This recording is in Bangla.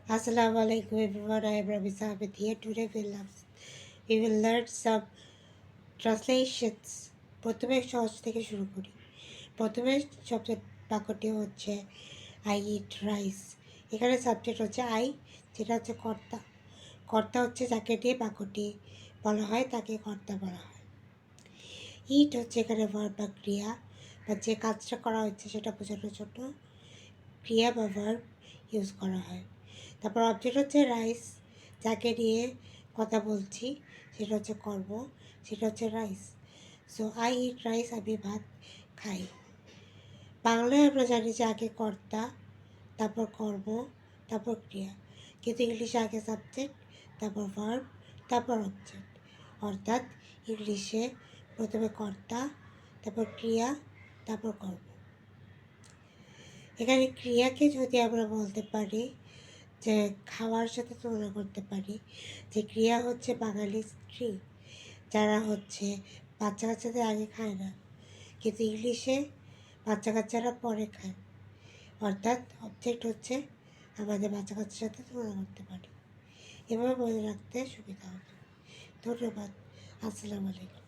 Assalamu alaikum everyone. I am Rabi Sabit here. Today we will learn some translations. প্রথমে সহজ থেকে শুরু করি। প্রথমে সবচেয়ে বাক্যটি হচ্ছে আই ইট রাইস। এখানে সাবজেক্ট হচ্ছে আই, যেটা হচ্ছে কর্তা। কর্তা হচ্ছে যাকে দিয়ে বাক্যটি বলা হয় তাকে কর্তা বলা হয়। ইট হচ্ছে এখানে ভার্ব বা ক্রিয়া, বা যে কাজটা করা হচ্ছে সেটা বোঝানোর জন্য ক্রিয়া বা ভার্ব ইউজ করা হয়। তারপর অবজেক্ট হচ্ছে রাইস, যাকে নিয়ে কথা বলছি সেটা হচ্ছে কর্ম, সেটা হচ্ছে rice. So I eat rice, আমি ভাত খাই। বাংলায় আমরা জানি যে আগে কর্তা, তারপর কর্ম, তারপর ক্রিয়া, কিন্তু ইংলিশে আগে সাবজেক্ট, তারপর ভার্ব, তারপর অবজেক্ট। অর্থাৎ ইংলিশে প্রথমে কর্তা, তারপর ক্রিয়া, তারপর কর্ম। এখানে ক্রিয়াকে যদি আমরা বলতে পারি যে খাওয়ার সাথে তুলনা করতে পারি, যে ক্রিয়া হচ্ছে বাঙালি স্ত্রী, যারা হচ্ছে বাচ্চা কাচ্চাদের আগে খায় না, কিন্তু ইংলিশে বাচ্চা কাচ্চারা পরে খায়। অর্থাৎ অবজেক্ট হচ্ছে আমাদের বাচ্চা কাচ্চার সাথে তুলনা করতে পারি। এভাবে মনে রাখতে সুবিধা হবে। ধন্যবাদ। আসসালামু আলাইকুম।